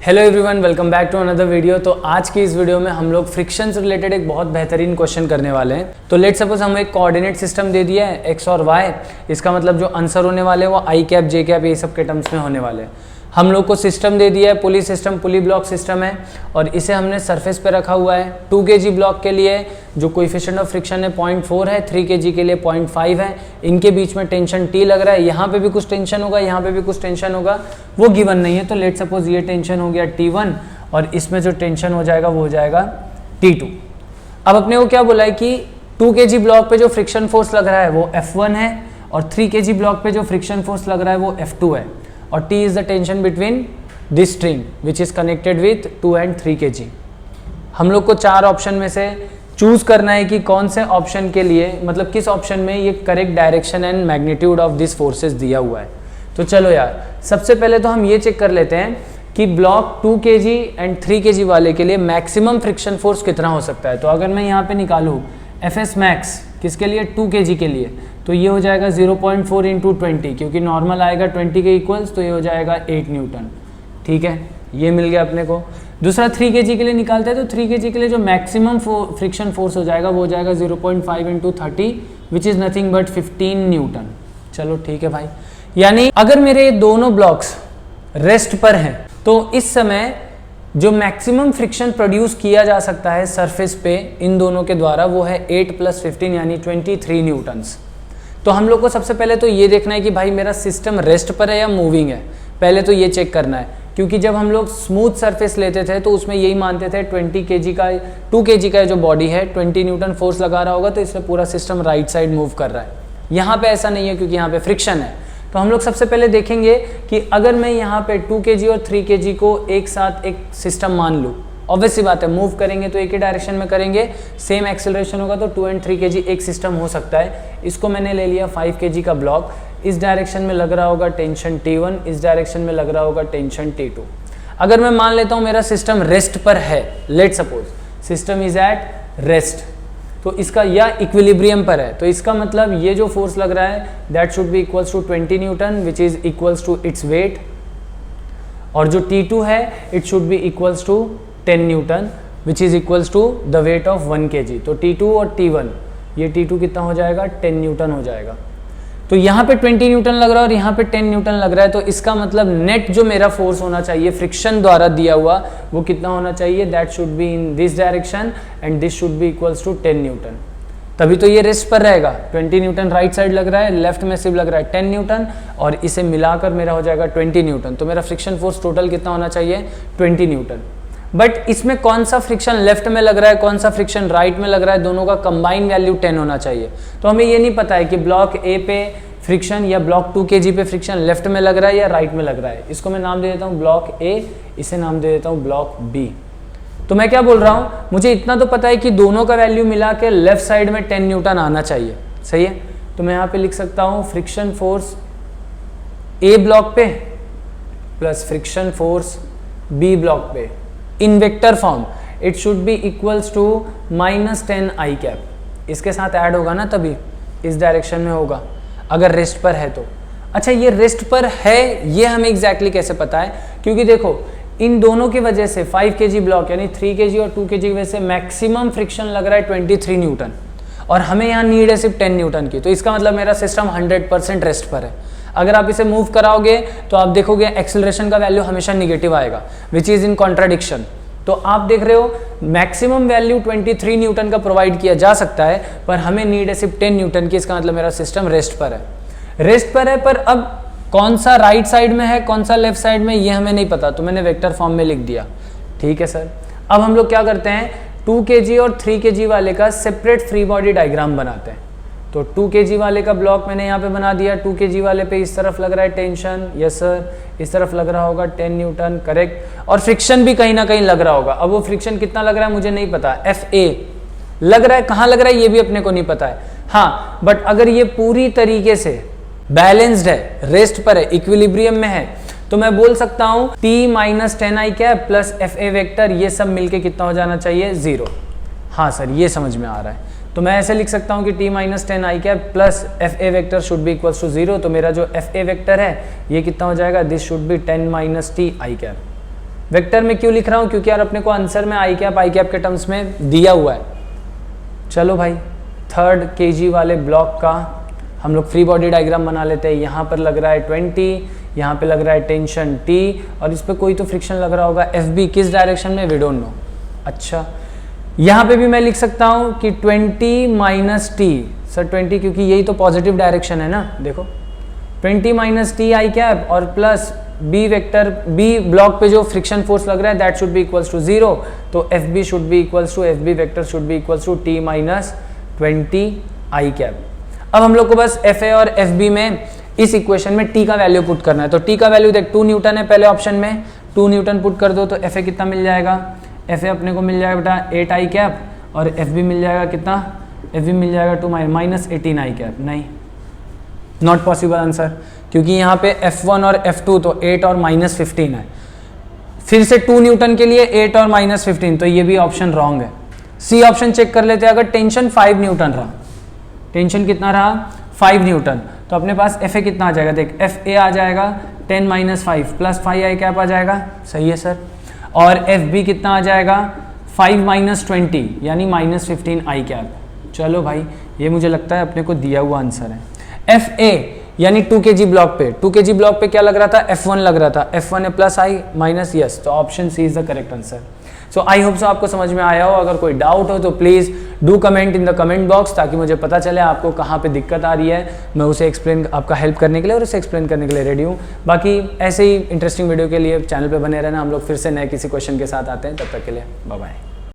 Hello everyone, welcome back to another video. तो आज की इस वीडियो में हम लोग फ्रिक्शन से रिलेटेड एक बहुत बेहतरीन क्वेश्चन करने वाले हैं। तो लेट सपोज हमें एक कोऑर्डिनेट सिस्टम दे दिया है एक्स और वाई। इसका मतलब जो आंसर होने वाले हैं वो आई कैप जे कैप ये सब के टर्म्स में होने वाले हैं। हम लोग को सिस्टम दे दिया है, पुली सिस्टम, पुली ब्लॉक सिस्टम है और इसे हमने सरफेस पे रखा हुआ है। 2 kg ब्लॉक के लिए जो कोएफिशिएंट ऑफ फ्रिक्शन है 0.4 है, 3 kg के लिए 0.5 है। इनके बीच में टेंशन T लग रहा है, यहाँ पे भी कुछ टेंशन होगा, यहाँ पे भी कुछ टेंशन होगा, वो गिवन नहीं है। तो लेट सपोज ये टेंशन हो गया T1 और इसमें जो टेंशन हो जाएगा वो हो जाएगा T2। अब अपने को क्या बोला है कि 2 kg ब्लॉक पे जो फ्रिक्शन फोर्स लग रहा है वो F1 है और 3 kg ब्लॉक पे जो फ्रिक्शन फोर्स लग रहा है वो F2 है और T is the tension between this string which is connected with 2 and 3 kg। हम लोग को 4 ऑप्शन में से चूज करना है कि कौन से ऑप्शन के लिए, मतलब किस ऑप्शन में ये correct direction and magnitude of this forces दिया हुआ है। तो चलो यार, सबसे पहले तो हम ये चेक कर लेते हैं कि ब्लॉक 2 kg एंड 3 kg वाले के लिए मैक्सिमम फ्रिक्शन फोर्स कितना हो सकता है। तो अगर मैं यहाँ पे निकालूँ Fs मैक्स किसके लिए, 2 kg के लिए, तो ये हो जाएगा 0.4 इंटू 20, क्योंकि नॉर्मल आएगा 20 के इक्वल्स, तो ये हो जाएगा 8 न्यूटन। ठीक है, ये मिल गया अपने को। दूसरा 3 kg के लिए निकालते हैं, तो 3 kg के लिए जो मैक्सिमम फ्रिक्शन फोर्स हो जाएगा वो हो जाएगा 0.5 into 30 which is nothing but 15 Newton. चलो ठीक है भाई, यानी अगर मेरे दोनों ब्लॉक्स रेस्ट पर हैं तो इस समय जो मैक्सिमम फ्रिक्शन प्रोड्यूस किया जा सकता है सरफेस पे इन दोनों के द्वारा वो है 8 + 15 यानी 23 न्यूटन्स। तो हम लोग को सबसे पहले तो ये देखना है कि भाई मेरा सिस्टम रेस्ट पर है या मूविंग है, पहले तो ये चेक करना है। क्योंकि जब हम लोग स्मूथ सरफेस लेते थे तो उसमें यही मानते थे 20 kg का 2 kg का जो बॉडी है 20 न्यूटन फोर्स लगा रहा होगा तो इसमें पूरा सिस्टम राइट साइड मूव कर रहा है। यहाँ पे ऐसा नहीं है क्योंकि यहाँ पे फ्रिक्शन है। तो हम लोग सबसे पहले देखेंगे कि अगर मैं यहाँ पे 2 kg और 3 kg को एक साथ एक सिस्टम मान लूँ, ऑब्वियस सी बात है मूव करेंगे तो एक ही डायरेक्शन में करेंगे, सेम एक्सेलरेशन होगा, तो 2 and 3 kg एक सिस्टम हो सकता है। इसको मैंने ले लिया 5 kg का ब्लॉक, इस डायरेक्शन में लग रहा होगा टेंशन T1, इस डायरेक्शन में लग रहा होगा टेंशन T2। अगर मैं मान लेता हूँ मेरा सिस्टम रेस्ट पर है, let suppose system is at rest, तो इसका या इक्विलिब्रियम पर है, तो इसका मतलब ये जो फोर्स लग रहा है that should be equals to 20 newton which is equals to its weight, और जो T2 है it should be equals to 10 newton which is equals to the weight of 1 kg। तो T2 और T1, ये T2 कितना हो जाएगा, 10 न्यूटन हो जाएगा। तो यहाँ पे 20 न्यूटन लग रहा है और यहाँ पे 10 न्यूटन लग रहा है, तो इसका मतलब नेट जो मेरा फोर्स होना चाहिए फ्रिक्शन द्वारा दिया हुआ वो कितना होना चाहिए, that should be in this direction and this should be equals to 10 newton. तभी तो ये रेस्ट पर रहेगा। 20 न्यूटन राइट साइड लग रहा है, लेफ्ट में सिर्फ लग रहा है 10 न्यूटन और इसे मिलाकर मेरा हो जाएगा 20 न्यूटन। तो मेरा फ्रिक्शन फोर्स टोटल कितना होना चाहिए, 20 न्यूटन। बट इसमें कौन सा फ्रिक्शन लेफ्ट में लग रहा है, कौन सा फ्रिक्शन राइट में लग रहा है, दोनों का कंबाइन वैल्यू 10 होना चाहिए। तो हमें ये नहीं पता है कि ब्लॉक ए पे फ्रिक्शन या ब्लॉक 2 kg पे फ्रिक्शन लेफ्ट में लग रहा है या राइट में लग रहा है। इसको मैं नाम दे देता हूँ ब्लॉक ए, इसे नाम दे देता हूँ ब्लॉक बी। तो मैं क्या बोल रहा हूँ, मुझे इतना तो पता है कि दोनों का वैल्यू मिला के लेफ्ट साइड में 10 न्यूटन आना चाहिए, सही है। तो मैं यहाँ पे लिख सकता हूँ फ्रिक्शन फोर्स ए ब्लॉक पे plus friction force B block पे in vector form, it should be equals to -10 I cap. इसके साथ ऐड होगा ना, तभी इस डायरेक्शन में होगा अगर रेस्ट पर है तो। अच्छा, ये रेस्ट पर है ये हमें एग्जैक्टली कैसे पता है, क्योंकि देखो इन दोनों की वजह से 5 kg ब्लॉक यानी 3 kg और 2 kg की वजह से मैक्सिमम फ्रिक्शन लग रहा है 23 न्यूटन और हमें यहाँ नीड है सिर्फ 10 न्यूटन की। तो इसका मतलब मेरा सिस्टम 100% रेस्ट पर है। अगर आप इसे मूव कराओगे तो आप देखोगे एक्सेलरेशन का वैल्यू हमेशा निगेटिव आएगा विच इज इन कॉन्ट्राडिक्शन। तो आप देख रहे हो मैक्सिमम वैल्यू 23 न्यूटन का प्रोवाइड किया जा सकता है पर हमें नीड है सिर्फ 10 न्यूटन की। इसका मतलब मेरा सिस्टम रेस्ट पर है, रेस्ट पर है। पर अब कौन सा राइट साइड में है कौन सा लेफ्ट साइड में ये हमें नहीं पता, तो मैंने वेक्टर फॉर्म में लिख दिया। ठीक है सर, अब हम लोग क्या करते हैं 2 kg और 3 kg वाले का सेपरेट फ्री बॉडी डायग्राम बनाते हैं। तो 2 kg वाले का ब्लॉक मैंने यहाँ पे बना दिया। 2 kg वाले पे इस तरफ लग रहा है टेंशन, यस सर, इस तरफ लग रहा होगा 10 न्यूटन, करेक्ट, और फ्रिक्शन भी कहीं ना कहीं लग रहा होगा। अब वो फ्रिक्शन कितना लग रहा है मुझे नहीं पता, FA लग रहा है, कहाँ लग रहा है ये भी अपने को नहीं पता है। हाँ, बट अगर ये पूरी तरीके से बैलेंस्ड है, रेस्ट पर है, इक्विलिब्रियम में है, तो मैं बोल सकता हूँ T - 10 आई कैप प्लस FA वेक्टर ये सब मिलके कितना हो जाना चाहिए, 0। हाँ सर, ये समझ में आ रहा है। तो मैं ऐसे लिख सकता हूँ कि T - 10 I cap plus FA vector should be equals to 0। तो मेरा जो FA वेक्टर है ये कितना हो जाएगा, this should B 10 - T I cap. Vector में क्यों लिख रहा हूँ, क्योंकि यार अपने को आंसर में आई कैप के टर्म्स में दिया हुआ है। चलो भाई, 3rd kg वाले ब्लॉक का हम लोग फ्री बॉडी डायग्राम बना लेते हैं। यहाँ पर लग रहा है 20, यहाँ पे लग रहा है टेंशन T, और इस पर कोई तो फ्रिक्शन लग रहा होगा FB, किस डायरेक्शन में वी डोंट नो। अच्छा, यहाँ पे भी मैं लिख सकता हूँ कि 20 माइनस टी, सर 20 क्योंकि यही तो पॉजिटिव डायरेक्शन है ना, देखो 20 माइनस टी आई कैप और plus b vector, b block पे जो फ्रिक्शन फोर्स लग रहा है that should be equals to 0, तो f b should be equals to, f b vector should be equals to t minus 20 i cap. अब हम लोग को बस एफ ए और एफ बी में इस इक्वेशन में टी का वैल्यू पुट करना है। तो टी का वैल्यू देख 2 न्यूटन है पहले ऑप्शन में, 2 न्यूटन पुट कर दो तो एफ ए कितना मिल जाएगा, एफ ए अपने को मिल जाएगा बेटा 8 आई कैप, और एफ बी मिल जाएगा कितना, एफ बी मिल जाएगा 2 माइनस 18 आई कैप। नहीं, नॉट पॉसिबल आंसर, क्योंकि यहाँ पे F1 और F2 तो 8 और माइनस 15 है। फिर से 2 न्यूटन के लिए 8 और माइनस 15, तो ये भी ऑप्शन रॉन्ग है। सी ऑप्शन चेक कर लेते हैं। अगर टेंशन 5 न्यूटन रहा, टेंशन कितना रहा 5 न्यूटन, तो अपने पास एफ ए कितना आ जाएगा, देख एफ ए आ जाएगा 10 माइनस 5 प्लस 5 आई कैप आ जाएगा, सही है सर। और एफ बी कितना आ जाएगा 5 माइनस 20 यानी माइनस 15 आई कैप। चलो भाई, ये मुझे लगता है अपने को दिया हुआ आंसर है। एफ ए यानी 2 kg ब्लॉक पे, 2 kg ब्लॉक पे क्या लग रहा था, F1 लग रहा था, F1 है प्लस आई माइनस यस, तो option c is the correct answer. So I hope so आपको समझ में आया हो। अगर कोई डाउट हो तो please do comment in the comment box, ताकि मुझे पता चले आपको कहाँ पे दिक्कत आ रही है, मैं उसे एक्सप्लेन, आपका हेल्प करने के लिए और उसे एक्सप्लेन करने के लिए रेडी हूँ। बाकी ऐसे ही इंटरेस्टिंग वीडियो के लिए चैनल पे बने रहना। हम लोग फिर से नए किसी क्वेश्चन के साथ आते हैं, तब तक के लिए बाय बाय।